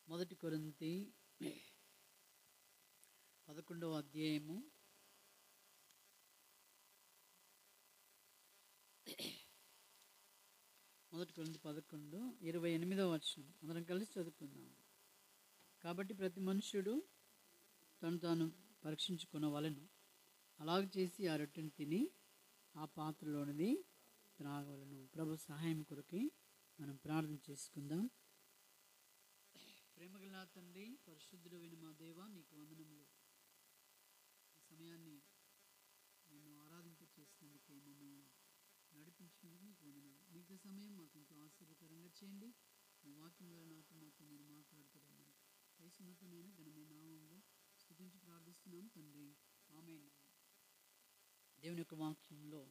మొదటి కొరింథీ 11వ అధ్యాయము 28వ వచనం అందరం కలిసి చదువుకుందాం. కాబట్టి ప్రతి మనుష్యుడు తను తాను పరీక్షించుకొనవలెను, అలాగ చేసి ఆ రొట్టెను తిని ఆ పాత్రలోనిది త్రాగవలెను. ప్రభు సహాయం కొరకి మనం ప్రార్థన చేసుకుందాం. ప్రేమగల తండ్రి, పరిశుద్ధుడైన మా దేవ, నీకు వందనములు. ఈ సమయాన్ని నేను ఆరాధింపచేసినందుకు, నన్ను నడిపించినందుకు నీకు వందనాలు. మిగతా సమయం మాకు ఎంతో ఆశీర్వకరంగా చేయండి. మీ వాక్యం ద్వారా మాతో నేను మాట్లాడుతున్నాను. యేసునాథునైన ఘనమైన నామములో స్తుతించి ప్రార్థిస్తున్నాం తండ్రి, ఆమేన్. దేవుని యొక్క వాక్యంలో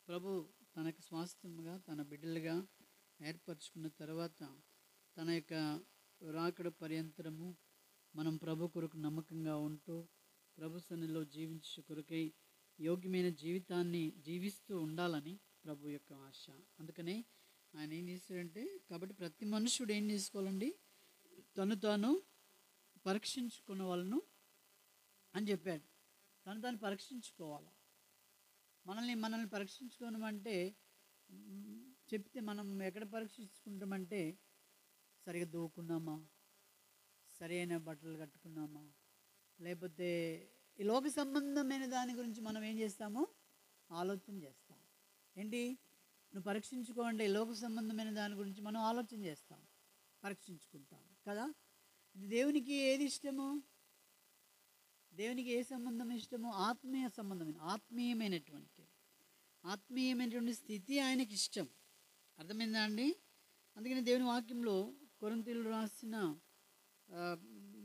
ప్రభు తనకు స్వాస్థ్యముగా తన బిడ్డలుగా ఏర్పరచుకున్న తర్వాత తన యొక్క రాకడ పర్యంతరము మనం ప్రభు కొరకు నమ్మకంగా ఉంటూ ప్రభు సన్నిధిలో జీవించే కొరకై యోగ్యమైన జీవితాన్ని జీవిస్తూ ఉండాలని ప్రభు యొక్క ఆశ. అందుకనే ఆయన ఏం చేశాడంటే, కాబట్టి ప్రతి మనుషుడు ఏం చేసుకోవాలండి, తను తాను పరీక్షించుకున్న వాళ్ళను అని చెప్పాడు. తను తాను పరీక్షించుకోవాలి. మనల్ని పరీక్షించుకోవడమంటే చెప్తే మనం ఎక్కడ పరీక్షించుకుంటామంటే, సరిగా దూకున్నామా, సరైన బట్టలు కట్టుకున్నామా, లేకపోతే ఈ లోక సంబంధమైన దాని గురించి మనం ఏం చేస్తామో ఆలోచన చేస్తాం. ఏంటి, నువ్వు పరీక్షించుకోండి, లోక సంబంధమైన దాని గురించి మనం ఆలోచన చేస్తాం, పరీక్షించుకుంటాం కదా. దేవునికి ఏది ఇష్టము, దేవునికి ఏ సంబంధం ఇష్టమో ఆత్మీయ సంబంధమైన ఆత్మీయమైనటువంటి స్థితి ఆయనకి ఇష్టం. అర్థమైందా అండి? అందుకని దేవుని వాక్యంలో కొరింథీయులకు రాసిన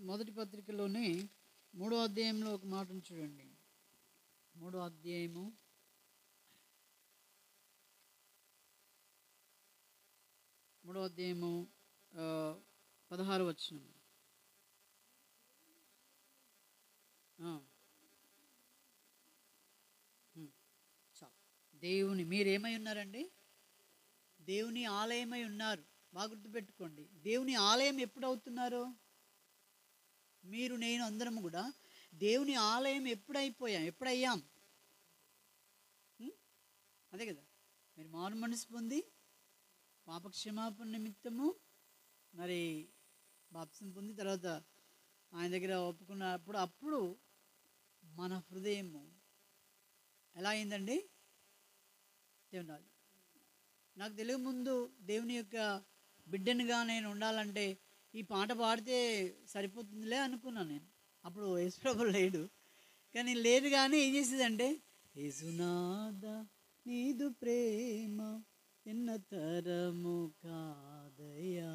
మొదటి పత్రికలోనే 3వ అధ్యాయంలో ఒక మాటను చూడండి. 3వ అధ్యాయము 16వ వచనం. దేవుని మీరేమై ఉన్నారండి? దేవుని ఆలయమై ఉన్నారు. బాగా గుర్తుపెట్టుకోండి, దేవుని ఆలయం ఎప్పుడు అవుతున్నారు? మీరు నేను అందరము కూడా దేవుని ఆలయం ఎప్పుడయ్యాం? అదే కదా, మీరు మారు మనసు పొంది పాపక్షమాపణ నిమిత్తము మరి బాప్తిసం పొంది తర్వాత ఆయన దగ్గర ఒప్పుకున్నప్పుడు అప్పుడు మన హృదయము ఎలా అయిందండి? దేవుని నాకు తెలియ ముందు దేవుని యొక్క బిడ్డనుగా నేను ఉండాలంటే ఈ పాట పాడితే సరిపోతుందిలే అనుకున్నాను నేను. అప్పుడు యేసుప్రభు లేడు, కానీ లేదు. కానీ ఏం చేసేదంటే, యేసునాథ నీదు ప్రేమ ఎన్న తరము కాదయ్యా,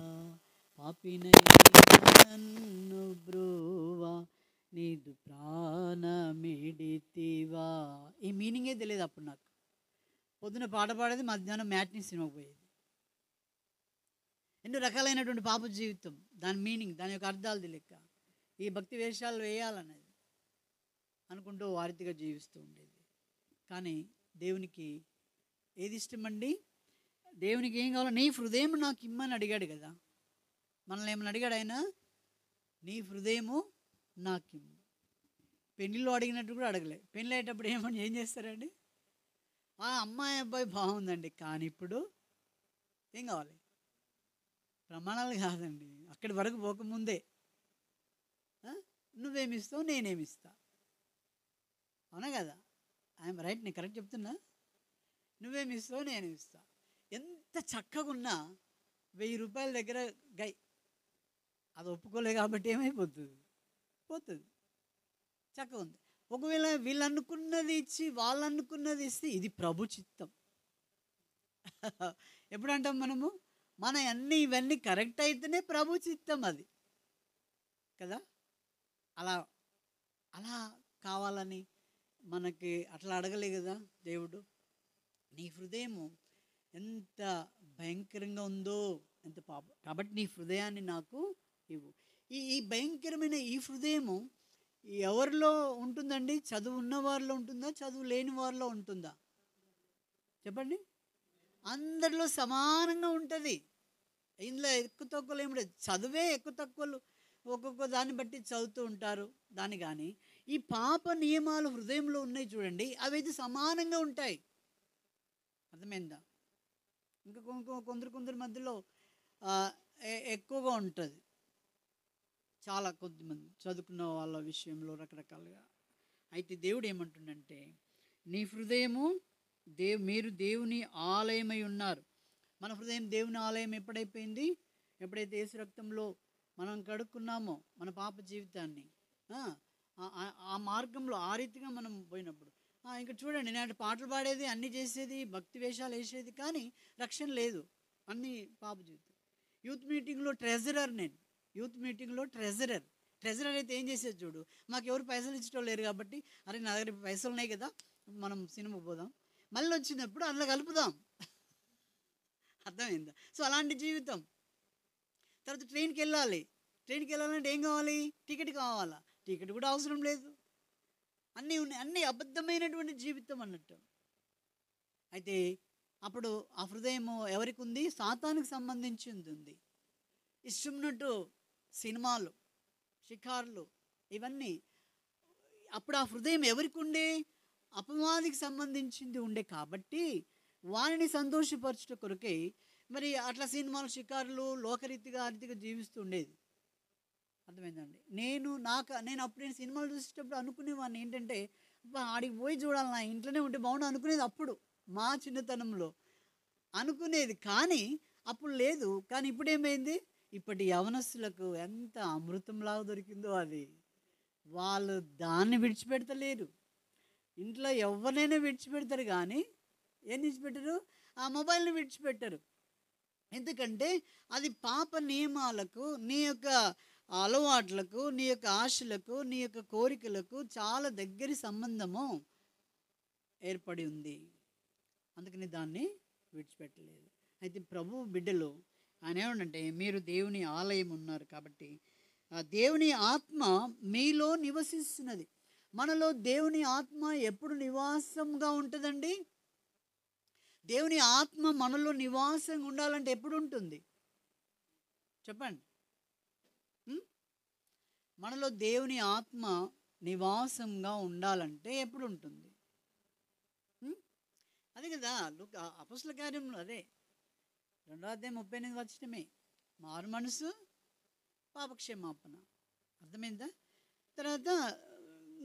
పాపినన్ను బ్రోవా నీదు ప్రాణమిడితివా. ఈ మీనింగే తెలియదు అప్పుడు నాకు. పొద్దున పాట పాడేది, మధ్యాహ్నం మ్యాట్నీ సినిమాకి పోయేది. ఎన్నో రకాలైనటువంటి పాప జీవితం, దాని మీనింగ్, దాని యొక్క అర్థాలు తెలియక ఈ భక్తి వేషాలు వేయాలనేది అనుకుంటూ వారితిగా జీవిస్తూ ఉండేది. కానీ దేవునికి ఏది ఇష్టమండి? దేవునికి ఏం కావాలో, నీ హృదయం నాకు ఇమ్మని అడిగాడు కదా. మనల్ని ఏమని అడిగాడు ఆయన? నీ హృదయము నాకు ఇమ్ము. పెళ్ళిలో అడిగినట్టు కూడా అడగలే. పెళ్ళి అయ్యేటప్పుడు ఏం చేస్తారండి? ఆ అమ్మాయి అబ్బాయి బాగుందండి, కానీ ఇప్పుడు ఏం కావాలి? ప్రమాణాలు కాదండి, అక్కడి వరకు పోకముందే నువ్వేమిస్తావు, నేనేమిస్తా. అవునా కదా? I'm right? నేను కరెక్ట్ చెప్తున్నా? నువ్వేమిస్తావు, నేనేమిస్తా. ఎంత చక్కగా ఉన్నా 1000 రూపాయల దగ్గర అది ఒప్పుకోలే కాబట్టి ఏమైపోతుంది? పోతుంది. చక్కగా ఉంది. ఒకవేళ వీళ్ళు అనుకున్నది ఇచ్చి వాళ్ళు అనుకున్నది ఇస్తే ఇది ప్రభు చిత్తం. ఎప్పుడు అంటాం మనము? మన ఇవన్నీ కరెక్ట్ అయితేనే ప్రభు చిత్తం అది కదా. అలా కావాలని మనకి అట్లా అడగలే కదా దేవుడు. నీ హృదయము ఎంత భయంకరంగా ఉందో, ఎంత పాపం. కాబట్టి నీ హృదయాన్ని నాకు ఇవ్వు. ఈ భయంకరమైన ఈ హృదయము ఎవరిలో ఉంటుందండి? చదువు ఉన్న వారిలో ఉంటుందా, చదువు లేని వారిలో ఉంటుందా? చెప్పండి. అందరిలో సమానంగా ఉంటుంది. ఇందులో ఎక్కువ తక్కువలు ఏమి లేదు, చదువే ఎక్కువ తక్కువలు ఒక్కొక్క దాన్ని బట్టి చదువుతూ ఉంటారు దాన్ని. కానీ ఈ పాప నియమాలు హృదయంలో ఉన్నాయి చూడండి, అవి అయితే సమానంగా ఉంటాయి. అర్థమైందా? ఇంకా కొందరు మధ్యలో ఆ, ఎక్కువగా ఉంటుంది. చాలా కొద్దిమంది చదువుకున్న వాళ్ళ విషయంలో రకరకాలుగా. అయితే దేవుడు ఏమంటుండంటే, నీ హృదయము మీరు దేవుని ఆలయమై ఉన్నారు. మన హృదయం దేవుని ఆలయం ఎప్పుడైపోయింది? ఎప్పుడైతే యేసు రక్తంలో మనం కడుక్కున్నామో మన పాప జీవితాన్ని, ఆ ఆ మార్గంలో ఆ రీతిగా మనం పోయినప్పుడు, ఇంకా చూడండి, నేను పాటలు పాడేది, అన్నీ చేసేది, భక్తి వేషాలు వేసేది, కానీ రక్షణ లేదు. అన్నీ పాప జీవితం. యూత్ మీటింగ్లో ట్రెజరర్ నేను. యూత్ మీటింగ్లో ట్రెజరర్. ట్రెజరర్ అయితే ఏం చేసేది చూడు, మాకు ఎవరు పైసలు ఇచ్చడం లేరు కాబట్టి, అరే నా దగ్గర పైసలు ఉన్నాయి కదా, మనం సినిమాకి పోదాం, మళ్ళీ వచ్చినప్పుడు అందులో కలుపుదాం. అర్థమైందా? సో అలాంటి జీవితం. తర్వాత ట్రైన్కి వెళ్ళాలంటే ఏం కావాలి? టికెట్ కావాలా? టికెట్ కూడా అవసరం లేదు. అన్నీ ఉన్నాయి, అన్నీ అబద్ధమైనటువంటి జీవితం అన్నట్టు. అయితే అప్పుడు ఆ హృదయము ఎవరికి ఉంది? సాతానికి సంబంధించింది ఉంది. ఇష్టమున్నట్టు సినిమాలు, షికార్లు, ఇవన్నీ. అప్పుడు ఆ హృదయం ఎవరికి ఉండే? అపవాదికి సంబంధించింది ఉండే కాబట్టి వారిని సంతోషపరచుట కొరకే మరి అట్లా సినిమాలు, షికారులు, లోకరీతిగా ఆ రీతిగా జీవిస్తూ ఉండేది. అర్థమైందండి? నేను అప్పుడు సినిమాలు చూసేటప్పుడు అనుకునేవాడిని ఏంటంటే, ఆడికి పోయి చూడాలి, నా ఇంట్లోనే ఉంటే బాగుండు అనుకునేది. అప్పుడు మా చిన్నతనంలో అనుకునేది, కానీ అప్పుడు లేదు. కానీ ఇప్పుడు ఏమైంది? ఇప్పటి యవనస్తులకు ఎంత అమృతంలాగా దొరికిందో అది. వాళ్ళు దాన్ని విడిచిపెడతలేరు. ఇంట్లో ఎవరినైనా విడిచిపెడతారు, కానీ ఏం విడిచిపెట్టరు? ఆ మొబైల్ని విడిచిపెట్టరు. ఎందుకంటే అది పాప నియమాలకు, నీ యొక్క అలవాట్లకు, నీ యొక్క ఆశలకు, నీ యొక్క కోరికలకు చాలా దగ్గరి సంబంధము ఏర్పడి ఉంది. అందుకని దాన్ని విడిచిపెట్టలేదు. అయితే ప్రభు బిడ్డలు ఆయన ఏమంటే, మీరు దేవుని ఆలయం ఉన్నారు కాబట్టి ఆ దేవుని ఆత్మ మీలో నివసిస్తున్నది. మనలో దేవుని ఆత్మ ఎప్పుడు నివాసంగా ఉంటుందండి? దేవుని ఆత్మ మనలో నివాసంగా ఉండాలంటే ఎప్పుడు ఉంటుంది చెప్పండి? మనలో దేవుని ఆత్మ నివాసంగా ఉండాలంటే ఎప్పుడు ఉంటుంది? అదే కదా అపొస్తలుల కార్యంలో, అదే 2:38 మారు మనసు, పాపక్షమాపణ. అర్థమైందా? తర్వాత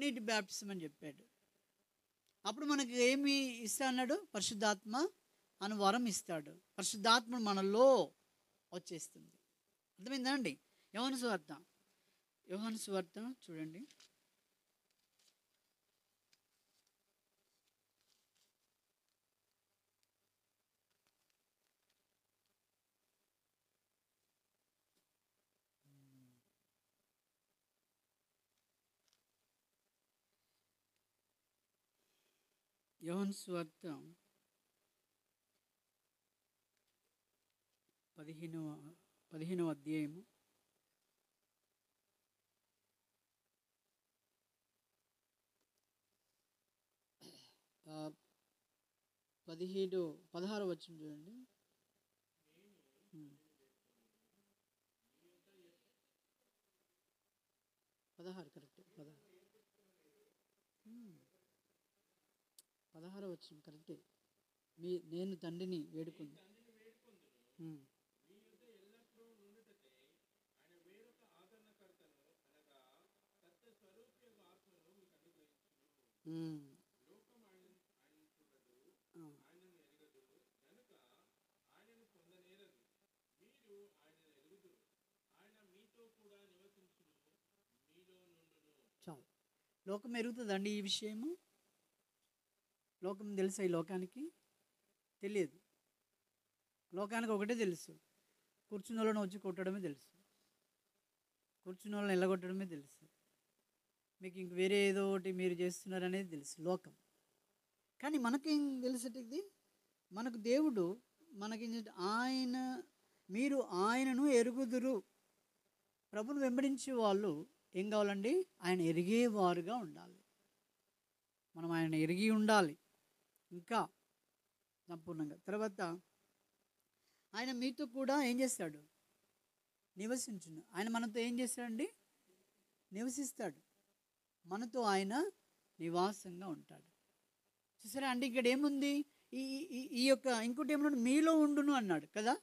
నీటి బ్యాప్టిజం అని చెప్పాడు. అప్పుడు మనకి ఏమి ఇస్తా అన్నాడు? పరిశుద్ధాత్మ అను వరం ఇస్తాడు. పరిశుద్ధాత్మ మనలో వచ్చేస్తుంది. అర్థమైందా అండి? యోహాను సువార్త చూడండి. యోహాను సువార్త 15వ అధ్యాయము 16వ వచనం చూడండి. 16 కరెక్ట్. 16వ వచనం కరెక్టే. నేను తండ్రిని వేడుకుంది. చాలు. లోకం ఎరుగుతుందండి ఈ విషయము. లోకం తెలుసా? ఈ లోకానికి తెలియదు. లోకానికి ఒకటే తెలుసు, కూర్చున్న వాళ్ళని వచ్చి కొట్టడమే తెలుసు, కూర్చున్న వాళ్ళని ఎల్లగొట్టడమే తెలుసు. మీకు ఇంక వేరే ఏదో ఒకటి మీరు చేస్తున్నారనేది తెలుసు లోకం. కానీ మనకేం తెలిసేటిది? మనకు దేవుడు మనకి మీరు ఆయనను ఎరుగుదురు. ప్రభుని వెంబడించే వాళ్ళు ఏం కావాలండి? ఆయన ఎరిగేవారుగా ఉండాలి. మనం ఆయన ఎరిగి ఉండాలి ఇంకా సంపూర్ణంగా. తర్వాత ఆయన మీతో కూడా ఏం చేస్తాడు? నివసించును. ఆయన మనతో ఏం చేస్తాడండి? నివసిస్తాడు. మనతో ఆయన నివాసంగా ఉంటాడు. చూసారా అండి, ఇక్కడ ఏముంది? ఈ ఈ ఈ యొక్క ఇంకోటి ఏమన్నాడు? మీలో ఉండును అన్నాడు కదా.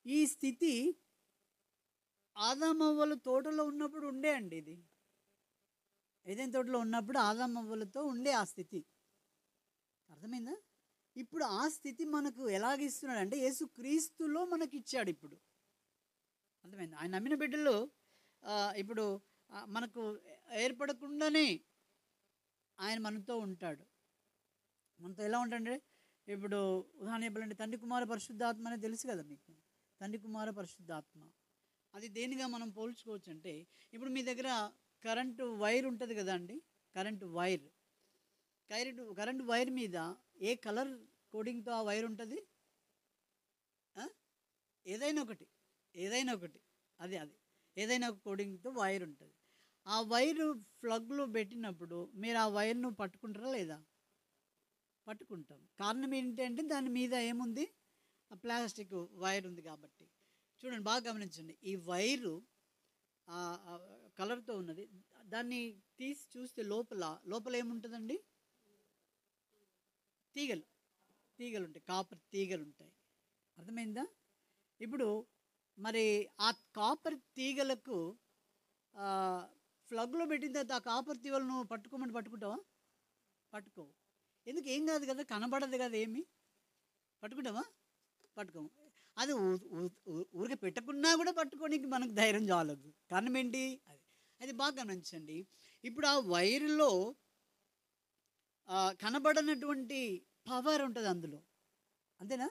ఈ స్థితి ఆదామవ్వల తోటలో ఉన్నప్పుడు ఉండే అండి. ఇది ఏదైనా తోటలో ఉన్నప్పుడు ఆదామవ్వలతో ఉండే ఆ స్థితి. అర్థమైందా? ఇప్పుడు ఆ స్థితి మనకు ఎలాగిస్తున్నాడు అంటే యేసు క్రీస్తులో మనకి ఇచ్చాడు ఇప్పుడు. అర్థమైంది? ఆయన నమ్మిన బిడ్డలు ఇప్పుడు మనకు ఏర్పడకుండానే ఆయన మనతో ఉంటాడు. మనతో ఎలా ఉంటాడంటే, ఇప్పుడు ఉదాహరణ చెప్పాలంటే తండ్రి కుమార పరిశుద్ధాత్మ అనేది తెలుసు కదా మీకు. తండ్రి కుమార పరిశుద్ధాత్మ అది దేనిగా మనం పోల్చుకోవచ్చు అంటే, ఇప్పుడు మీ దగ్గర కరెంటు వైర్ ఉంటుంది కదా అండి. కరెంటు వైర్ మీద ఏ కలర్ కోడింగ్తో ఆ వైర్ ఉంటుంది? ఏదైనా ఒకటి అది ఏదైనా ఒక కోడింగ్తో వైర్ ఉంటుంది. ఆ వైరు ప్లగ్లో పెట్టినప్పుడు మీరు ఆ వైర్ను పట్టుకుంటారా లేదా? పట్టుకుంటాం. కారణం ఏంటంటే దాని మీద ఏముంది? ఆ ప్లాస్టిక్ వైర్ ఉంది కాబట్టి. చూడండి, బాగా గమనించండి. ఈ వైరు కలర్తో ఉన్నది. దాన్ని తీసి చూస్తే లోపల ఏముంటుందండి? తీగలు ఉంటాయి, కాపర్ తీగలు ఉంటాయి. అర్థమైందా? ఇప్పుడు మరి ఆ కాపర్ తీగలకు ప్లగ్లో పెట్టిన తర్వాత ఆ కాపర్ తీగలను పట్టుకుంటావా? పట్టుకోవు. ఎందుకు? ఏం కాదు కదా, కనబడదు కదా, ఏమి పట్టుకుంటావా? పట్టుకోము. అది ఊరికే పెట్టకున్నా కూడా పట్టుకోనికి మనకు ధైర్యం చాలదు. కారణం ఏంటి? అది బాగా గమనించండి. ఇప్పుడు ఆ వైర్లో కనబడనటువంటి పవర్ ఉంటుంది అందులో. అంతేనా?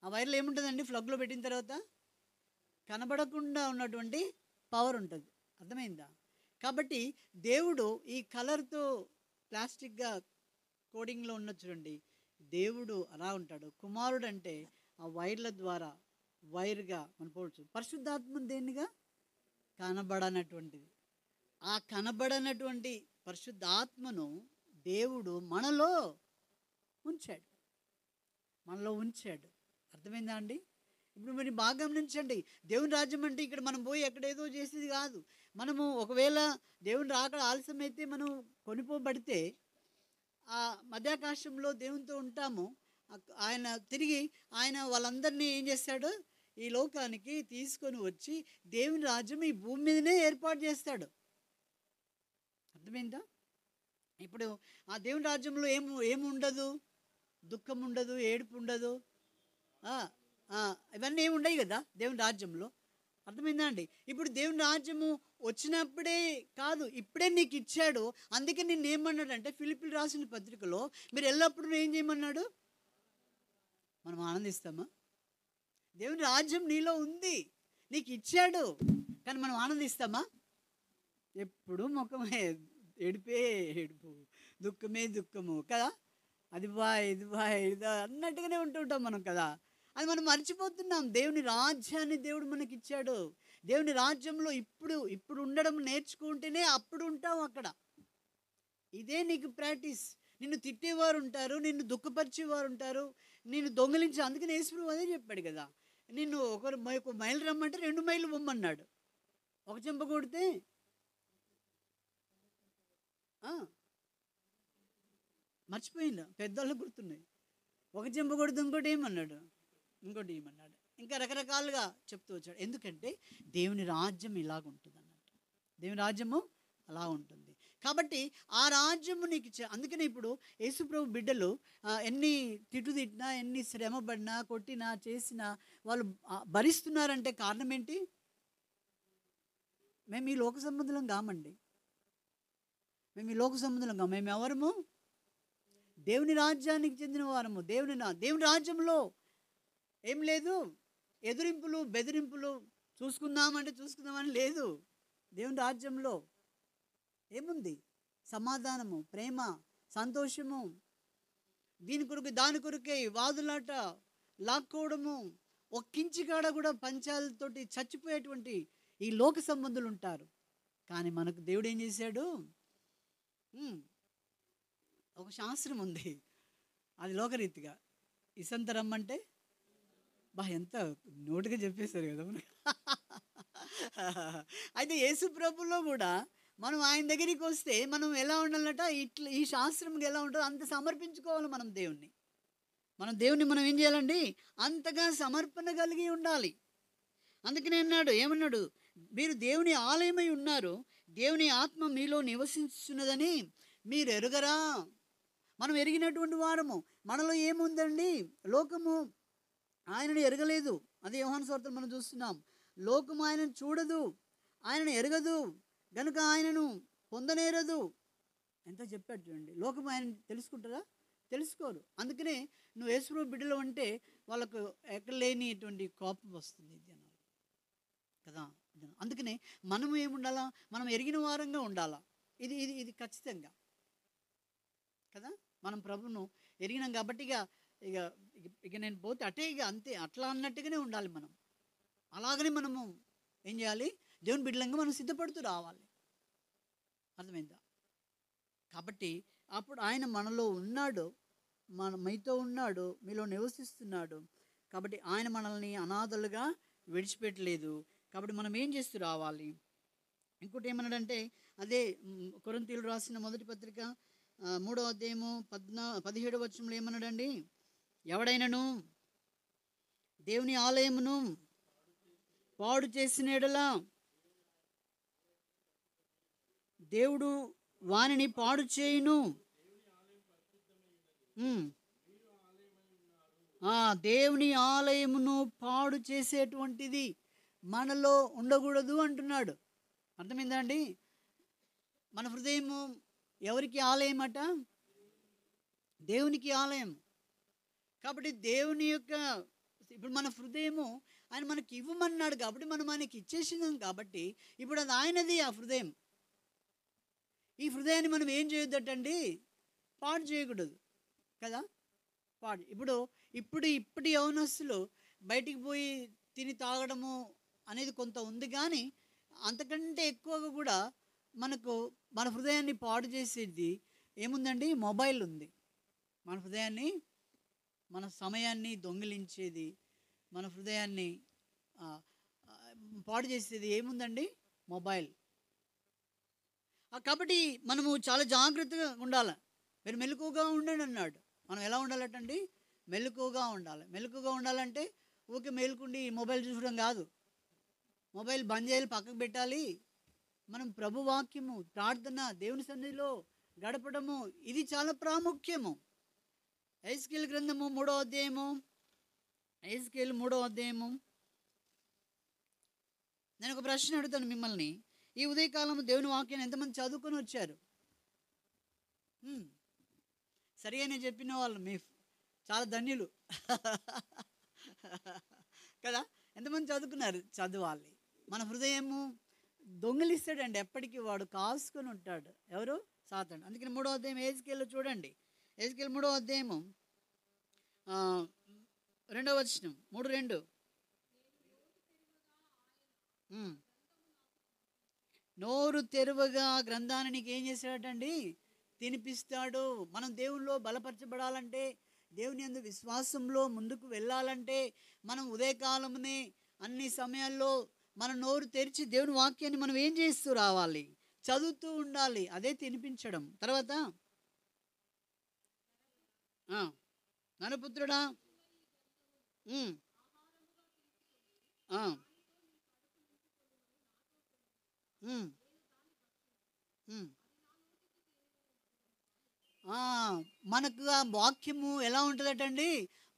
ఆ వైర్లో ఏముంటుందండి? ప్లగ్లో పెట్టిన తర్వాత కనబడకుండా ఉన్నటువంటి పవర్ ఉంటుంది. అర్థమైందా? కాబట్టి దేవుడు ఈ కలర్తో ప్లాస్టిక్గా కోడింగ్లో ఉన్న చూడండి, దేవుడు అలా ఉంటాడు. కుమారుడు అంటే ఆ వైర్ల ద్వారా వైర్గా మనం పోవచ్చు. పరిశుద్ధాత్మ దేనిగా? కనబడనటువంటిది. ఆ కనబడనటువంటి పరిశుద్ధాత్మను దేవుడు మనలో ఉంచాడు. అర్థమైందా అండి? ఇప్పుడు మీరు బాగా గమనించండి. దేవుని రాజ్యం అంటే ఇక్కడ మనం పోయి ఎక్కడేదో చేసేది కాదు. మనము ఒకవేళ దేవుని రాకడ ఆలస్యమైతే మనం కొనిపోబడితే ఆ మధ్యాకాశంలో దేవునితో ఉంటాము. ఆయన వాళ్ళందరినీ ఏం చేస్తాడు? ఈ లోకానికి తీసుకొని వచ్చి దేవుని రాజ్యం ఈ భూమి మీదనే ఏర్పాటు చేస్తాడు. అర్థమైందా? ఇప్పుడు ఆ దేవుని రాజ్యంలో ఏమి ఉండదు? దుఃఖం ఉండదు, ఏడుపు ఉండదు, ఇవన్నీ ఏమి ఉండవు కదా దేవుని రాజ్యంలో. అర్థమైందా అండి? ఇప్పుడు దేవుని రాజ్యము వచ్చినప్పుడే కాదు, ఇప్పుడే నీకు ఇచ్చాడు. అందుకే నేను ఏమన్నాడంటే ఫిలిప్పీలు రాసిన పత్రికలో మీరు ఎల్లప్పుడూ ఏం చేయమన్నాడు? మనం ఆనందిస్తామా? దేవుని రాజ్యం నీలో ఉంది, నీకు ఇచ్చాడు, కానీ మనం ఆనందిస్తామా? ఎప్పుడు ముఖమే ఏడుపు, దుఃఖము కదా. అది ఇది అన్నట్టుగానే ఉంటుంటాం మనం కదా. అది మనం మర్చిపోతున్నాం. దేవుని రాజ్యాన్ని దేవుడు మనకి ఇచ్చాడు. దేవుని రాజ్యంలో ఇప్పుడు ఉండడం నేర్చుకుంటేనే అప్పుడు ఉంటాం అక్కడ. ఇదే నీకు ప్రాక్టీస్. నిన్ను తిట్టేవారు ఉంటారు, నిన్ను దుఃఖపరిచేవారు ఉంటారు, నిన్ను దొంగిలించి. అందుకని యేసు అదే చెప్పాడు కదా, నిన్ను ఒక మైలు రమ్మంటే 2 మైళ్ళు పొమ్మన్నాడు. ఒక చెంప కొడితే మర్చిపోయిందా? పెద్దవాళ్ళకి గుర్తున్నాయి. ఒక చెంప కొడితే ఇంకోటి ఏమన్నాడు? ఇంకా రకరకాలుగా చెప్తూ వచ్చాడు. ఎందుకంటే దేవుని రాజ్యం ఇలాగుంటుంది అన్నట్టు. దేవుని రాజ్యము అలా ఉంటుంది. కాబట్టి ఆ రాజ్యము నీకు ఇచ్చా. అందుకనే ఇప్పుడు యేసుప్రభు బిడ్డలు ఎన్ని తిట్టినా, ఎన్ని శ్రమ పడినా, కొట్టినా, చేసినా వాళ్ళు భరిస్తున్నారంటే కారణం ఏంటి? మేము ఈ లోక సంబంధులం కామండి. మేము ఎవరము? దేవుని రాజ్యానికి చెందిన వారము. దేవుని రాజ్యంలో ఏం లేదు ఎదురింపులు, బెదిరింపులు. చూసుకుందామని లేదు. దేవుని రాజ్యంలో ఏముంది? సమాధానము, ప్రేమ, సంతోషము. దాని కొరకే వాదులాట, లాక్కోవడము, ఒక్కించి కాడ కూడా పంచాలతోటి చచ్చిపోయేటువంటి ఈ లోక సంబంధులు ఉంటారు. కానీ మనకు దేవుడు ఏం చేశాడు? ఒక శాస్త్రం ఉంది, అది లోకరీతిగా. ఇసంత రమ్మంటే ఎంత నోటిగా చెప్పేశారు కదా మనకి. అయితే యేసు ప్రభులో కూడా మనం ఆయన దగ్గరికి వస్తే మనం ఎలా ఉండాలట, ఇట్లా ఈ శాస్త్రంకి ఎలా ఉంటుందో అంత సమర్పించుకోవాలి మనం దేవుణ్ణి. మనం ఏం చేయాలండి, అంతగా సమర్పణ కలిగి ఉండాలి. అందుకనే అన్నాడు, ఏమన్నాడు, మీరు దేవుని ఆలయమై ఉన్నారు, దేవుని ఆత్మ మీలో నివసించున్నదని మీరు ఎరుగరా. మనం ఎరిగినటువంటి వారము. మనలో ఏముందండి, లోకము ఆయనను ఎరగలేదు. అదే యోహాను సువార్తలో మనం చూస్తున్నాం. లోకము ఆయనను చూడదు, ఆయనను ఎరగదు, గనుక ఆయనను పొందనేరదు. ఎంత చెప్పాడు చూడండి. లోకము ఆయన తెలుసుకుంటారా? తెలుసుకోరు. అందుకనే నువ్వు యేసు బిడ్డలో ఉంటే వాళ్ళకు ఎక్కడ లేనిటువంటి కోపం వస్తుంది జనాలు కదా. అందుకనే మనము ఏముండాలా, మనం ఎరిగిన వారంగా ఉండాలా. ఇది ఇది ఇది ఖచ్చితంగా కదా. మనం ప్రభును ఎరిగినాం కాబట్టి ఇక ఇక నేను పోతే అటే, ఇక అంతే, అట్లా అన్నట్టుగానే ఉండాలి మనం. అలాగనే మనము ఏం చేయాలి, దేవుని బిడ్డలంగా మనం సిద్ధపడుతూ రావాలి. అర్థమైందా? కాబట్టి అప్పుడు ఆయన మనలో ఉన్నాడు, మీతో ఉన్నాడు, మీలో నివసిస్తున్నాడు. కాబట్టి ఆయన మనల్ని అనాథలుగా విడిచిపెట్టలేదు. కాబట్టి మనం ఏం చేస్తూ రావాలి. ఇంకోటి ఏమన్నాడంటే, అదే కొరింథీయులకు రాసిన మొదటి పత్రిక 3వ అధ్యాయము 17వ వచనంలో ఏమన్నాడండి, ఎవడైనను దేవుని ఆలయమును పాడు చేసిన యెడల దేవుడు వానిని పాడు చేయును. దేవుని ఆలయమును పాడు చేసేటువంటిది మనలో ఉండకూడదు అంటున్నాడు. అర్థమైందా అండి? మన హృదయము ఎవరికి ఆలయం అట? దేవునికి ఆలయం. కాబట్టి దేవుని యొక్క ఇప్పుడు మన హృదయము ఆయన మనకి ఇవ్వమన్నాడు కాబట్టి మనం ఆయనకి ఇచ్చేసినాం కాబట్టి ఇప్పుడు అది ఆయనది. ఆ హృదయం, ఈ హృదయాన్ని మనం ఏం చేయొద్దటండి, పాడు చేయకూడదు కదా. ఇప్పటి యౌవనస్తులు బయటికి పోయి తిని తాగడము అనేది కొంత ఉంది, కానీ అంతకంటే ఎక్కువగా కూడా మన హృదయాన్ని పాడు చేసేది ఏముందండి, మొబైల్ ఉంది. మన హృదయాన్ని, మన సమయాన్ని దొంగిలించేది, మన హృదయాన్ని పాడు చేసేది ఏముందండి, మొబైల్. కాబట్టి మనము చాలా జాగ్రత్తగా ఉండాలి. మీరు మెలకువగా ఉండండి అన్నాడు. మనం ఎలా ఉండాలటండి, మెలకువగా ఉండాలి. మెలకువగా ఉండాలంటే ఊరికే మేలుకుండి మొబైల్ చూడడం కాదు. మొబైల్ బంద్ చేయాలి, పక్కకు పెట్టాలి. మనం ప్రభు వాక్యము, ప్రార్థన, దేవుని సన్నిధిలో గడపడము ఇది చాలా ప్రాముఖ్యము. యెహెజ్కేలు గ్రంథము 3వ అధ్యాయము, యెహెజ్కేలు 3వ అధ్యాయము. నేను ఒక ప్రశ్న అడుగుతాను మిమ్మల్ని. ఈ ఉదయకాలం దేవుని వాక్యాన్ని ఎంతమంది చదువుకొని వచ్చారు? సరిగా నేను చెప్పిన వాళ్ళు మీ చాలా ధన్యులు కదా. ఎంతమంది చదువుకున్నారు? చదవాలి. మన హృదయము దొంగిలిస్తాడండి, ఎప్పటికీ వాడు కాసుకొని ఉంటాడు. ఎవరు? సాతాను. అందుకని 3వ అధ్యాయం యెహెజ్కేలులో చూడండి. యెహెజ్కేలు 3వ అధ్యాయము 2వ వచనం, 3:2. నోరు తెరువగా గ్రంథాన్ని నీకు ఏం చేశాడటండి, తినిపిస్తాడు. మనం దేవునిలో బలపరచబడాలంటే, దేవుని యందు విశ్వాసంలో ముందుకు వెళ్ళాలంటే మనం ఉదయకాలమునే అన్ని సమయాల్లో మన నోరు తెరిచి దేవుని వాక్యాన్ని మనం ఏం చేస్తూ రావాలి, చదువుతూ ఉండాలి. అదే తినిపించడం. తర్వాత నరపుత్రుడా, మనకు ఆ వాక్యము ఎలా ఉంటుందటండి,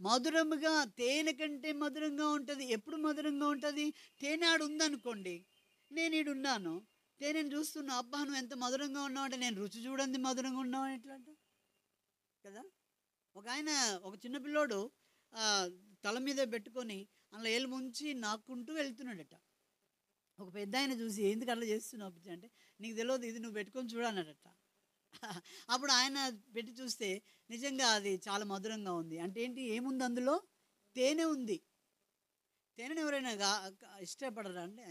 మధురముగా, తేనె కంటే మధురంగా ఉంటుంది. ఎప్పుడు మధురంగా ఉంటుంది? తేనె ఆడు ఉందనుకోండి, నేను ఈడున్నాను, తేనెను చూస్తున్నా, అబ్బా నువ్వు ఎంత మధురంగా ఉన్నావు అంటే, నేను రుచి చూడండి మధురంగా ఉన్నావు ఎట్లా అంటే కదా. ఒక చిన్నపిల్లోడు తల మీద పెట్టుకొని అందులో ఏళ్ళు ముంచి నాకుంటూ వెళ్తున్నాడట. ఒక పెద్ద ఆయన చూసి, ఎందుకు అట్లా చేస్తున్నావు అంటే, నీకు తెలియదు, ఇది నువ్వు పెట్టుకొని చూడన్నాడట. అప్పుడు ఆయన పెట్టి చూస్తే నిజంగా అది చాలా మధురంగా ఉంది. అంటే ఏంటి, ఏముంది అందులో? తేనె ఉంది. తేనెను ఎవరైనా ఇష్టపడరా అంటే,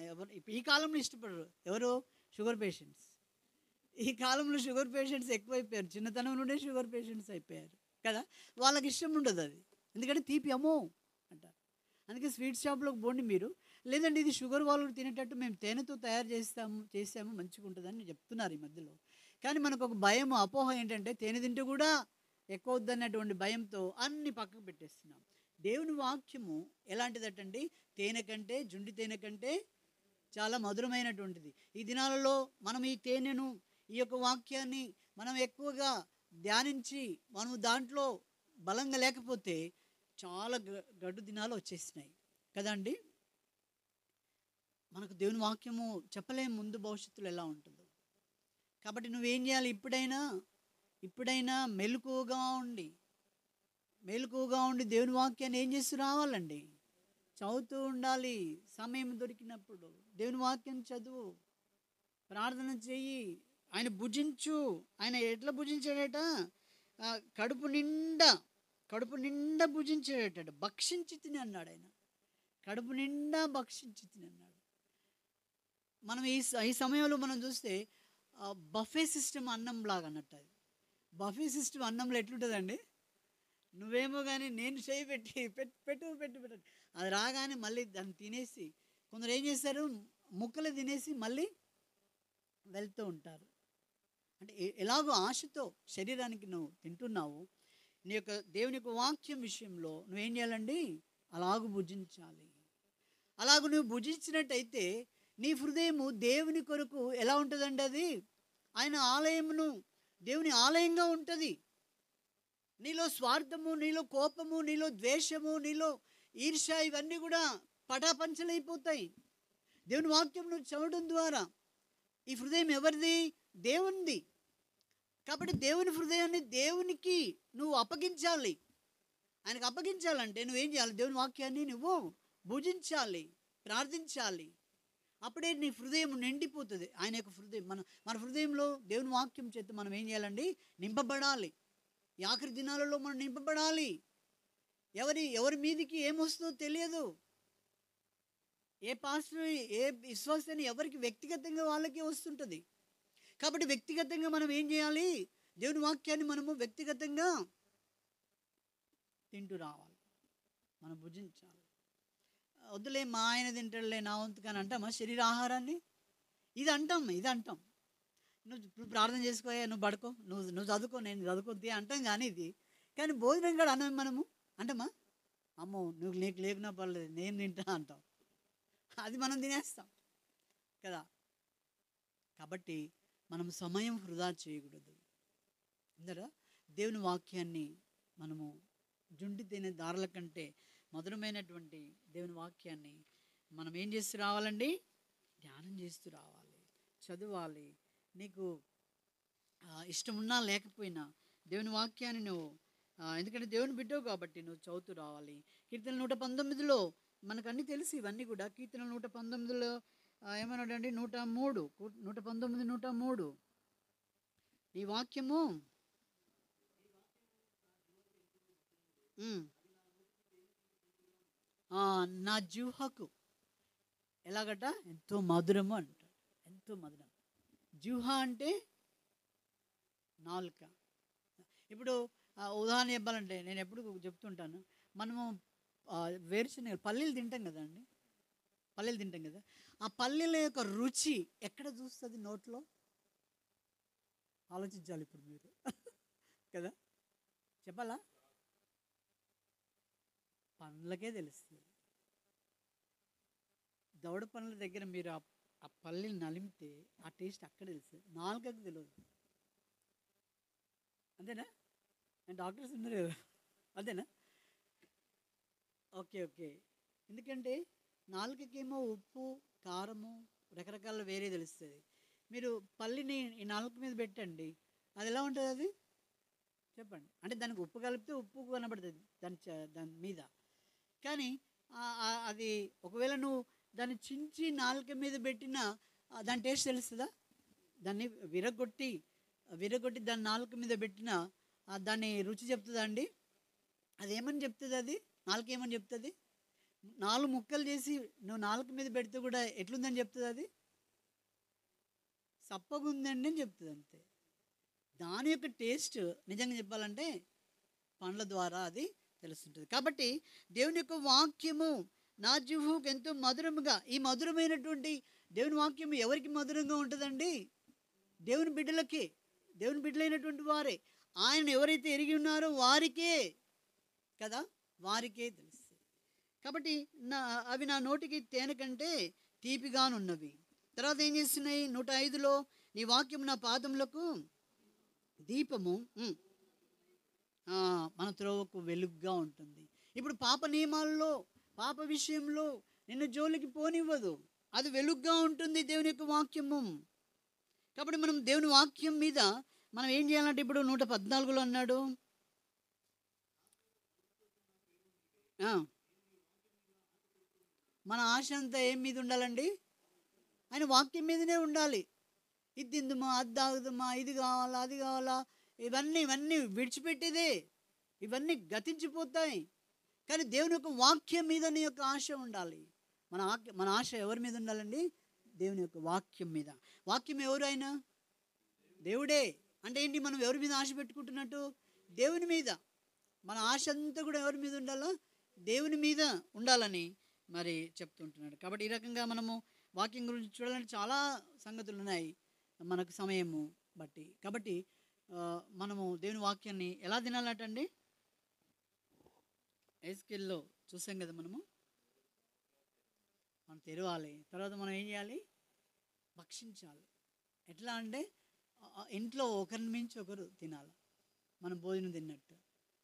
ఈ కాలంలో ఇష్టపడరు. ఎవరు? Sugar patients. ఈ కాలంలో షుగర్ పేషెంట్స్ ఎక్కువైపోయారు. చిన్నతనం నుండే షుగర్ పేషెంట్స్ అయిపోయారు కదా. వాళ్ళకి ఇష్టం ఉండదు అది, ఎందుకంటే తీపి అమ్మో అంటారు. అందుకే స్వీట్ షాప్లోకి పోండి మీరు. లేదంటే ఇది షుగర్ వాళ్ళు తినేటట్టు మేము తేనెతో తయారు చేసాము మంచిగా ఉంటుందని చెప్తున్నారు ఈ మధ్యలో. కానీ మనకు ఒక భయం, అపోహ ఏంటంటే తేనె తింటే కూడా ఎక్కువ వద్దన్నటువంటి భయంతో అన్ని పక్కకు పెట్టేస్తున్నాం. దేవుని వాక్యము ఎలాంటిదటండి, తేనె కంటే, జుండి తేనె కంటే చాలా మధురమైనటువంటిది. ఈ దినాలలో మనం ఈ తేనెను, ఈ యొక్క వాక్యాన్ని మనం ఎక్కువగా ధ్యానించి మనం దాంట్లో బలంగా లేకపోతే చాలా గడ్డు దినాలు వచ్చేసినాయి కదండి. మనకు దేవుని వాక్యము చెప్పలేము ముందు భవిష్యత్తులో ఎలా ఉంటుందో. కాబట్టి నువ్వేం చేయాలి, ఇప్పుడైనా మెలకువగా ఉండి దేవుని వాక్యాన్ని ఏం చేస్తూ రావాలండి, చదువుతూ ఉండాలి. సమయం దొరికినప్పుడు దేవుని వాక్యం చదువు, ప్రార్థన చెయ్యి, ఆయన భుజించు. ఆయన ఎట్లా భుజించాడట, కడుపు నిండా భుజించాడట. భక్షించి తిని అన్నాడు ఆయన, కడుపు నిండా భక్షించి తిని అన్నాడు. మనం ఈ సమయంలో మనం చూస్తే బఫే సిస్టమ్ అన్నం లాగా అన్నట్టు. అది బఫే సిస్టమ్ అన్నంలో ఎట్లుంటుందండి, నువ్వేమో కానీ నేను చేయి పెట్టు అది రాగానే మళ్ళీ దాన్ని తినేసి, కొందరు ఏం చేస్తారు, ముక్కలు తినేసి మళ్ళీ వెళ్తూ ఉంటారు. అంటే ఎలాగో ఆశతో శరీరానికి నువ్వు తింటున్నావు, నీ యొక్క దేవుని యొక్క వాక్యం విషయంలో నువ్వేం చేయాలండి, అలాగూ భుజించాలి. అలాగూ నువ్వు భుజించినట్టయితే నీ హృదయము దేవుని కొరకు ఎలా ఉంటుందండి, అది ఆయన ఆలయమును, దేవుని ఆలయంగా ఉంటుంది. నీలో స్వార్థము, నీలో కోపము, నీలో ద్వేషము, నీలో ఈర్ష్య ఇవన్నీ కూడా పటాపంచలైపోతాయి దేవుని వాక్యం నువ్వు చదవడం ద్వారా. ఈ హృదయం ఎవరిది, దేవునిది. కాబట్టి దేవుని హృదయాన్ని దేవునికి నువ్వు అప్పగించాలి. ఆయనకు అప్పగించాలంటే నువ్వేం చేయాలి, దేవుని వాక్యాన్ని నువ్వు భుజించాలి, ప్రార్థించాలి. అప్పుడే నీ హృదయం నిండిపోతుంది. ఆయన యొక్క హృదయం మన హృదయంలో దేవుని వాక్యం చేత మనం ఏం చేయాలండి, నింపబడాలి. ఈ ఆఖరి దినాలలో మనం నింపబడాలి. ఎవరి మీదికి ఏమొస్తుందో తెలియదు. ఏ పాస్టర్, ఏ విశ్వాసాన్ని ఎవరికి వ్యక్తిగతంగా వాళ్ళకే వస్తుంటుంది. కాబట్టి వ్యక్తిగతంగా మనం ఏం చేయాలి, దేవుని వాక్యాన్ని మనము వ్యక్తిగతంగా తింటూ రావాలి, మనం భుజించాలి. వద్దులే మా ఆయన తింటాడులే నా వంతు కానీ అంటామా శరీర ఆహారాన్ని? ఇది అంటాం. నువ్వు ప్రార్థన చేసుకోయా, నువ్వు పడుకో, నువ్వు చదువుకో, నేను చదువుకోద్ది అంటాం. కానీ భోజనం కూడా అన్నం మనము అంటామా, అమ్మో నీకు లేకున్నా పర్లేదు నేను తింటా అంటాం. అది మనం తినేస్తాం కదా. కాబట్టి మనం సమయం వృధా చేయకూడదు. అందరూ దేవుని వాక్యాన్ని మనము జుండి తినే దారుల కంటే మధురమైనటువంటి దేవుని వాక్యాన్ని మనం ఏం చేస్తూ రావాలండి, ధ్యానం చేస్తూ రావాలి, చదవాలి. నీకు ఇష్టం ఉన్నా లేకపోయినా దేవుని వాక్యాన్ని నువ్వు, ఎందుకంటే దేవుని బిడ్డవు కాబట్టి నువ్వు చదువుతూ రావాలి. కీర్తన 119లో మనకు అన్నీ తెలుసు ఇవన్నీ కూడా. కీర్తన 119లో ఏమన్నాడండి, 119 ఈ వాక్యము నా జిహ్వకు ఎలాగట ఎంతో మధురము అంటాడు. ఎంతో మధురం. జిహ్వ అంటే నాలుక. ఇప్పుడు ఉదాహరణ చెప్పాలంటే నేను ఎప్పుడు చెప్తుంటాను, మనము వేరుశనగ పల్లీలు తింటాం కదండి, ఆ పల్లీల యొక్క రుచి ఎక్కడ చూస్తుంది, నోట్లో. ఆలోచించాలి ఇప్పుడు మీరు కదా, చెప్పాలా, పండ్లకే తెలుస్తుంది. దవడ పండ్ల దగ్గర మీరు ఆ పల్లీలు నలిమితే ఆ టేస్ట్ అక్కడ తెలుస్తుంది, నాలుకకు తెలియదు. అంతేనా? డాక్టర్స్ ఉన్నారు కదా, అంతేనా? ఓకే. ఎందుకంటే నాలుకకేమో ఉప్పు, కారము, రకరకాల వేరే తెలుస్తుంది. మీరు పల్లిని ఈ నాలుక మీద పెట్టండి, అది ఎలా ఉంటుంది, అది చెప్పండి. అంటే దానికి ఉప్పు కలిపితే ఉప్పు కనబడుతుంది దాని మీద. కానీ అది ఒకవేళ నువ్వు దాన్ని చించి నాలుక మీద పెట్టినా దాని టేస్ట్ తెలుస్తుందా? దాన్ని విరగొట్టి దాన్ని నాలుక మీద పెట్టినా దాన్ని రుచి చెప్తుందా అండి? అది ఏమని చెప్తుంది, అది నాలుక ఏమని చెప్తుంది? 4 ముక్కలు చేసి నువ్వు నాలుక మీద పెడితే కూడా ఎట్లుందని చెప్తుంది, అది సప్పగా ఉందండి అని చెప్తుంది, అంతే. దాని యొక్క టేస్ట్ నిజంగా చెప్పాలంటే పండ్ల ద్వారా అది తెలుస్తుంటుంది. కాబట్టి దేవుని యొక్క వాక్యము నా జిహ్వకు ఎంతో మధురముగా. ఈ మధురమైనటువంటి దేవుని వాక్యం ఎవరికి మధురంగా ఉంటుందండి? దేవుని బిడ్డలకే, దేవుని బిడ్డలైనటువంటి వారే. ఆయన ఎవరైతే ఎరిగి ఉన్నారో వారికే కదా, వారికే తెలుస్తుంది. కాబట్టి అవి నా నోటికి తేనె కంటే తీపిగానున్నవి. తర్వాత ఏం చేస్తున్నాయి? 105లో నీ వాక్యం నా పాదములకు దీపము, మన త్రోవకు వెలుగుగా ఉంటుంది. ఇప్పుడు పాప నియమాల్లో, పాప విషయంలో నిన్ను జోలికి పోనివ్వదు. అది వెలుగుగా ఉంటుంది దేవుని యొక్క వాక్యము. కాబట్టి మనం దేవుని వాక్యం మీద మనం ఏం చేయాలంటే, ఇప్పుడు 114లో అన్నాడు, మన ఆశ అంతా ఏం మీద ఉండాలండి? ఆయన వాక్యం మీదనే ఉండాలి. ఇది తిందుమా, అది తాగుదమా, ఇది కావాలా, అది కావాలా, ఇవన్నీ విడిచిపెట్టేదే. ఇవన్నీ గతించిపోతాయి. కానీ దేవుని యొక్క వాక్యం మీద నీ యొక్క ఆశ ఉండాలి. మన ఆశ ఎవరి మీద ఉండాలండి? దేవుని యొక్క వాక్యం మీద. వాక్యం ఎవరు? ఆయన దేవుడే. అంటే ఏంటి? మనం ఎవరి మీద ఆశ పెట్టుకుంటున్నట్టు? దేవుని మీద. మన ఆశ అంతా కూడా ఎవరి మీద ఉండాలో? దేవుని మీద ఉండాలని మరి చెప్తుంటున్నాడు. కాబట్టి ఈ రకంగా మనము వాక్యం గురించి చూడాలంటే చాలా సంగతులు ఉన్నాయి మనకు సమయము బట్టి. కాబట్టి మనము దేవుని వాక్యాన్ని ఎలా తినాలంటండి? ఎస్కేల్లో చూసాం కదా, మనం తెరవాలి. తర్వాత మనం ఏం చేయాలి? భక్షించాలి. ఎట్లా అంటే ఇంట్లో ఒకరిని మించి ఒకరు తినాలి, మనం భోజనం తిన్నట్టు.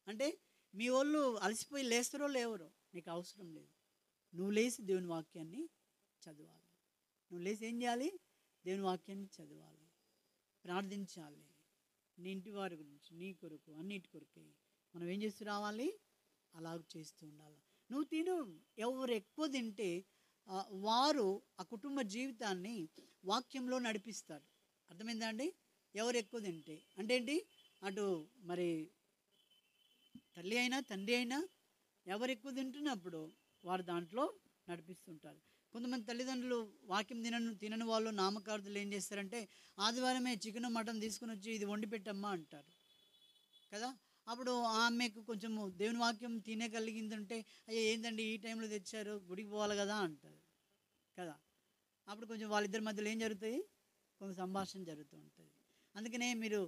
అంటే మీ వాళ్ళు అలసిపోయి లేస్తారో లేవరో నీకు అవసరం లేదు. నువ్వు లేచి దేవుని వాక్యాన్ని చదవాలి. నువ్వు లేచి ఏం చేయాలి? దేవుని వాక్యాన్ని చదవాలి, ప్రార్థించాలి. నీ ఇంటి వారి గురించి, నీ కొరకు, అన్నిటి కొరకే మనం ఏం చేస్తూ రావాలి? అలాగ చేస్తూ ఉండాలి. నువ్వు తిను. ఎవరు ఎక్కువ తింటే వారు ఆ కుటుంబ జీవితాన్ని వాక్యంలో నడిపిస్తారు. అర్థమైందా అండి? ఎవరు ఎక్కువ తింటే అంటే ఏంటి? అటు మరి తల్లి అయినా తండ్రి అయినా ఎవరు ఎక్కువ తింటున్నప్పుడు వారు దాంట్లో నడిపిస్తుంటారు. కొంతమంది తల్లిదండ్రులు వాక్యం తినని వాళ్ళు, నామకార్థులు ఏం చేస్తారంటే ఆదివారమే చికెన్ మటన్ తీసుకుని వచ్చి ఇది వండి పెట్టమ్మా అంటారు కదా. అప్పుడు ఆమెకు కొంచెము దేవుని వాక్యం తినగలిగిందంటే, అయ్యో ఏంటండి ఈ టైంలో తెచ్చారు, గుడికి పోవాలి కదా అంటారు కదా. అప్పుడు కొంచెం వాళ్ళిద్దరి మధ్యలో ఏం జరుగుతాయి? కొంచెం సంభాషణ జరుగుతూ ఉంటుంది. అందుకనే మీరు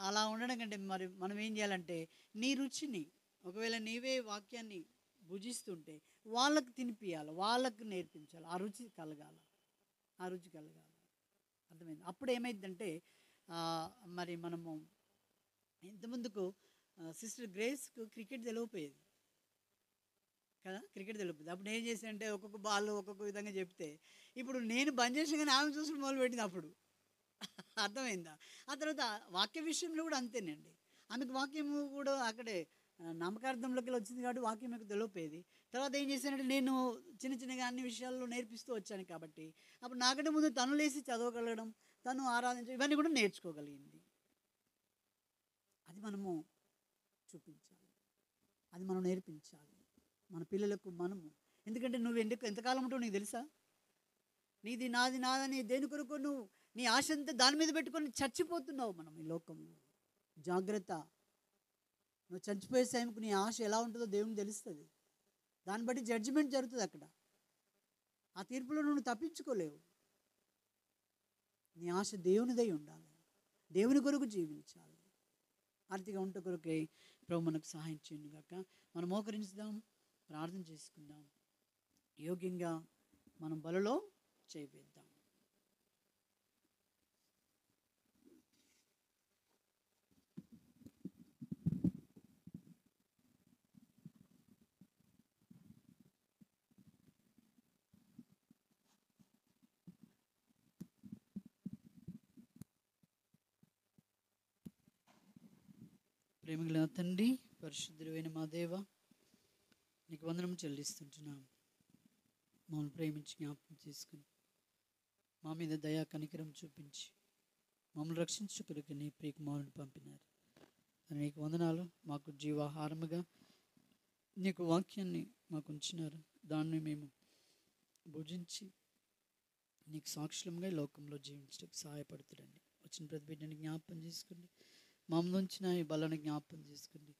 అలా ఉండడం కంటే మరి మనం ఏం చేయాలంటే, నీ రుచిని, ఒకవేళ నీవే వాక్యాన్ని భుజిస్తుంటే వాళ్ళకు తినిపియాలి, వాళ్ళకు నేర్పించాలి. ఆ రుచి కలగాలి. అర్థమైంది? అప్పుడు ఏమైందంటే మరి మనము ఇంతకుముందుకు సిస్టర్ గ్రేస్కు క్రికెట్ తెలియపోయేది కదా, క్రికెట్ తెలియపోయేది. అప్పుడు ఏం చేశానంటే ఒక్కొక్క బాల్ ఒక్కొక్క విధంగా చెప్తే, ఇప్పుడు నేను బంద్ చేసిన కానీ ఆమె చూసుకుని మొదలుపెట్టింది అప్పుడు. అర్థమైందా? ఆ తర్వాత వాక్య విషయంలో కూడా అంతేనండి. ఆమెకు వాక్యము కూడా అక్కడే నామకార్థంలోకి వచ్చింది కాబట్టి వాక్యం మీకు తెలియపోయేది. తర్వాత ఏం చేశానంటే నేను చిన్నగా అన్ని విషయాల్లో నేర్పిస్తూ వచ్చాను కాబట్టి అప్పుడు నాకంటే ముందు తను లేచి చదవగలగడం, తను ఆరాధించడం, ఇవన్నీ కూడా నేర్చుకోగలిగింది. అది మనము చూపించాలి, అది మనం నేర్పించాలి మన పిల్లలకు. మనము ఎందుకంటే నువ్వు ఎంతకాలం ఉంటావు నీకు తెలుసా? నీది నాది నాదని దేని కొరకు నువ్వు నీ ఆశ అంతా దాని మీద పెట్టుకొని చచ్చిపోతున్నావు మనం ఈ లోకంలో. జాగ్రత్త. నువ్వు చచ్చిపోయే సమయంకు నీ ఆశ ఎలా ఉంటుందో దేవునికి తెలుస్తుంది. దాన్ని బట్టి జడ్జిమెంట్ జరుగుతుంది అక్కడ. ఆ తీర్పులో నువ్వు తప్పించుకోలేవు. నీ ఆశ దేవునిదై ఉండాలి, దేవుని కొరకు జీవించాలి. ఆర్థిక ఉంట కొరకే ప్రభు మనకు సహాయం చేయండి గాక. మనం మోకరించుదాం, ప్రార్థన చేసుకుందాం, యోగ్యంగా మనం బలలో చేయిద్దాం. ప్రేమగల తండ్రి, పరిశుద్ధుడైన మా దేవ, నీకు వందనం చెల్లిస్తుంటున్నాం. మమ్మల్ని ప్రేమించి జ్ఞాపకం చేసుకుని మా మీద దయా కనికరం చూపించి మమ్మల్ని రక్షించుకుని నీ ప్రియకుమారుని పంపినారు. నీకు వందనాలు. మాకు జీవాహారముగా నీకు వాక్యాన్ని మాకు ఉంచినారు. దాన్ని మేము భుజించి నీకు సాక్షులంగా లోకంలో జీవించడానికి సహాయపడుతుండండి. వచ్చిన ప్రతి బిడ్డని జ్ఞాపకం చేసుకోండి. మమ్మల్ని ఉంచిన ఈ బలను జ్ఞాపకం చేసుకోండి.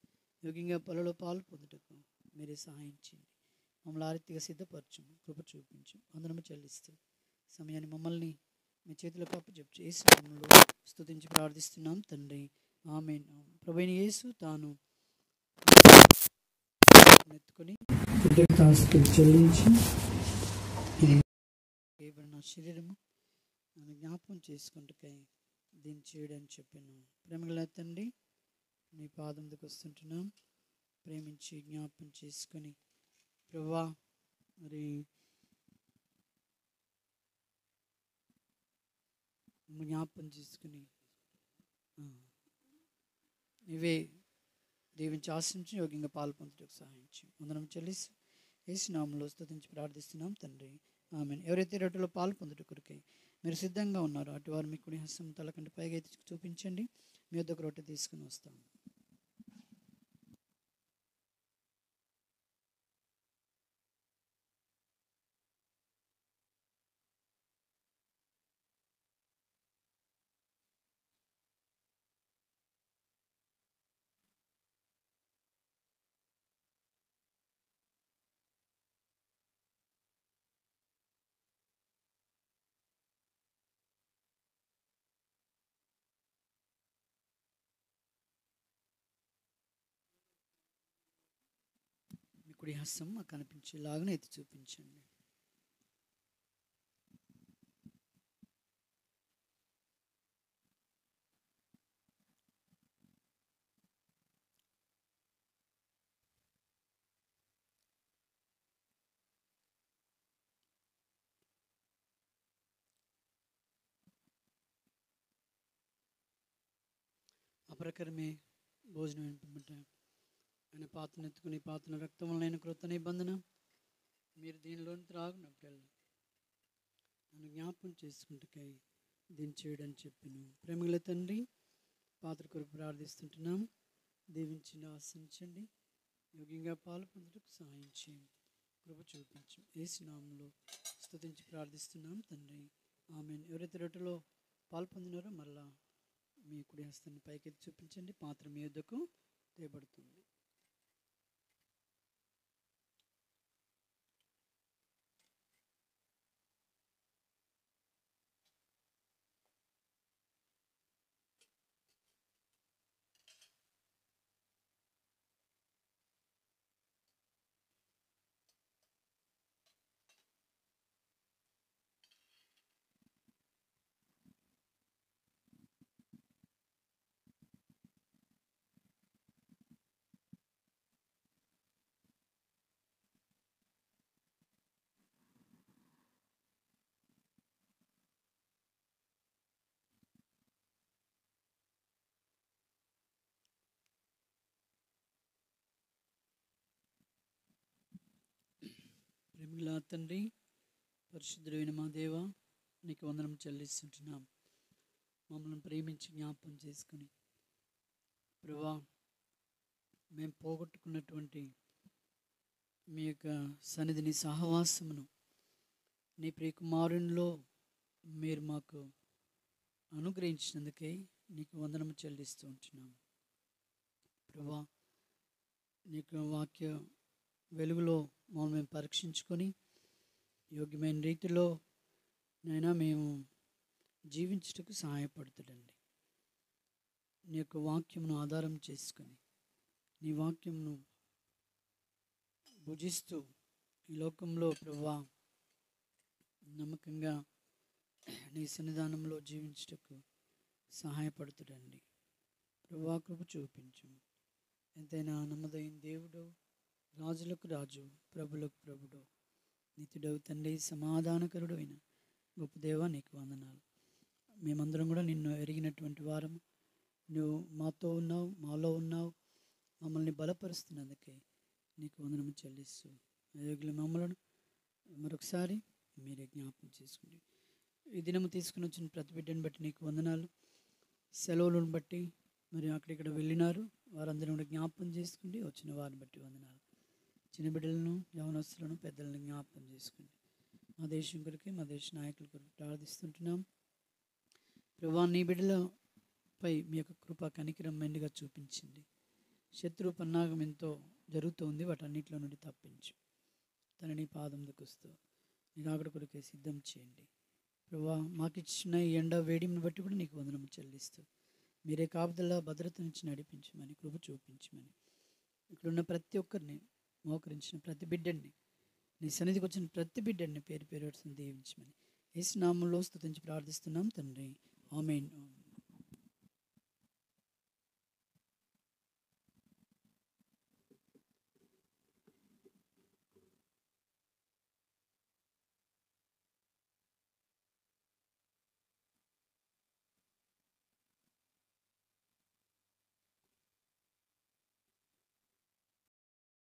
యోగ్యంగా బలలో పాలు పొందుటకు మీరే సహాయం చేయండి. మమ్మల్ని ఆ రీతిగా సిద్ధపరచము, కృప చూపించు. వందనము చెల్లిస్తూ సమయాన్ని మమ్మల్ని మీ చేతులకు అప్పచెప్పు యేసు నామములో స్తుతించి ప్రార్థిస్తున్నాం తండ్రి, ఆమేన్. ప్రభువైన యేసు తాను ఎత్తుకొని కృతజ్ఞతాస్తుతులు చెల్లించి ఇది నా శరీరము నన్ను జ్ఞాపకం చేసుకుంటుకై దీన్ని చేయడని చెప్పాను. ప్రేమగల తండ్రి, నీ పాదం దగ్గరకు వస్తుంటున్నాం. ప్రేమించి జ్ఞాపకం చేసుకొని ప్రభువా మరి జ్ఞాపకం చేసుకుని ఇవే దీవించి ఆశించి యోగ్యంగా పాల్పొందుటకు సహాయించి వందనం చెల్లిసి యేసు నామములో స్తుతించి ప్రార్థిస్తున్నాం తండ్రి, ఆమేన్. ఎవరైతే రొట్టెలో పాల్పొందుట కొరకై మీరు సిద్ధంగా ఉన్నారో అటు వారు మీ కుడి హస్తం తలకంటే పైగా ఎత్తి చూపించండి. మీ వద్దకు రొట్టె తీసుకుని వస్తాం. మీ కుడి హస్తం మాకు కనిపించేలాగానే ఎత్తి చూపించండి. ఆ ప్రకారమే భోజనం వినిపించ ఆయన పాత్రను ఎత్తుకుని పాత్రను రక్తం వలన కృత నిబంధన మీరు దీనిలోని త్రాగునప్పుడల్లా నన్ను జ్ఞాపకం చేసుకుంటుకై దీన్ని చేయడని చెప్పాను. ప్రేమగల తండ్రి, పాత్ర కొరకు ప్రార్థిస్తుంటున్నాం. దీవించి ఆశించండి, యోగ్యంగా పాలు పొందుటకు సహాయం చేయండి, కృప చూపించు. యేసు నామములో స్తుతించి ప్రార్థిస్తున్నాం తండ్రి, ఆమేన్. ఎవరైతే రొట్టెలో పాలు పొందినారో మరలా మీ కుడి హస్తాన్ని పైకెత్తి చూపించండి. పాత్ర మీ వద్దకు తేబడుతుంది. ప్రేమగల తండ్రి, పరిశుద్ధుడైన మా దేవ, నీకు వందనం చెల్లిస్తుంటున్నాం. మమ్మల్ని ప్రేమించి జ్ఞాపకం చేసుకుని ప్రభువా మేము పోగొట్టుకున్నటువంటి మీ యొక్క సన్నిధిని, సహవాసమును నీ ప్రియకుమారునిలో మీరు మాకు అనుగ్రహించినందుకై నీకు వందనము చెల్లిస్తూ ఉంటున్నాం. ప్రభువా నీకు వాక్య వెలుగులో మమ్మల్ని మేము పరీక్షించుకొని యోగ్యమైన రీతిలో నైనా మేము జీవించుటకు సహాయపడుతుండండి. నీ యొక్క వాక్యమును ఆధారం చేసుకొని నీ వాక్యమును భుజిస్తూ ఈ లోకంలో ప్రభువా నమ్మకంగా నీ సన్నిధానంలో జీవించుటకు సహాయపడుతుండండి. ప్రభువా కృప చూపించు. ఎంతైనా నమ్మదైన దేవుడు, రాజులకు రాజు, ప్రభులకు ప్రభుడు, నిత్యుడవు తండ్రి, సమాధానకరుడు అయిన గొప్ప దేవా నీకు వందనాలు. మేమందరం కూడా నిన్ను ఎరిగినటువంటి వారము. నువ్వు మాతో ఉన్నావు, మాలో ఉన్నావు, మమ్మల్ని బలపరుస్తున్నందుకే నీకు వందనము చెల్లిస్తూ అయోగ్యుల మమ్మలను మరొకసారి మీరే జ్ఞాపకం చేసుకోండి. ఈ దినము తీసుకుని వచ్చిన ప్రతి బిడ్డను బట్టి నీకు వందనాలు. సెలవులను బట్టి మరి అక్కడిక్కడ వెళ్ళినారు వారందరూ కూడా జ్ఞాపకం చేసుకోండి. వచ్చిన వారిని బట్టి వందనాలు. చిన్న బిడ్డలను, యవనస్తులను, పెద్దలను జ్ఞాపకం చేసుకోండి. మా దేశం కొరకు, మా దేశ నాయకుల కొరకు ప్రార్థిస్తుంటున్నాం. ప్రభువా నీ బిడ్డలపై మీ యొక్క కృప కనికరం మెండుగా చూపించింది. శత్రు పన్నాగం ఎంతో జరుగుతుంది, వాటన్నిటిలో నుండి తప్పించు. తనని పాదం దగ్గుస్తూ నీ రాకడ కొరకే సిద్ధం చేయండి ప్రభువా. మాకు ఇచ్చిన ఈ ఎండ వేడిని బట్టి కూడా నీకు వందనము చెల్లిస్తూ మీరే కాపుదల భద్రత నుంచి నడిపించమని కృప చూపించమని ఇక్కడున్న ప్రతి ఒక్కరిని మోకరించిన ప్రతి బిడ్డని నీ సన్నిధికి వచ్చిన ప్రతి బిడ్డని పేరు పేరు దీవించమని యేసు నామములో స్తుతించి ప్రార్థిస్తున్నాం తండ్రి. ఆమేన్.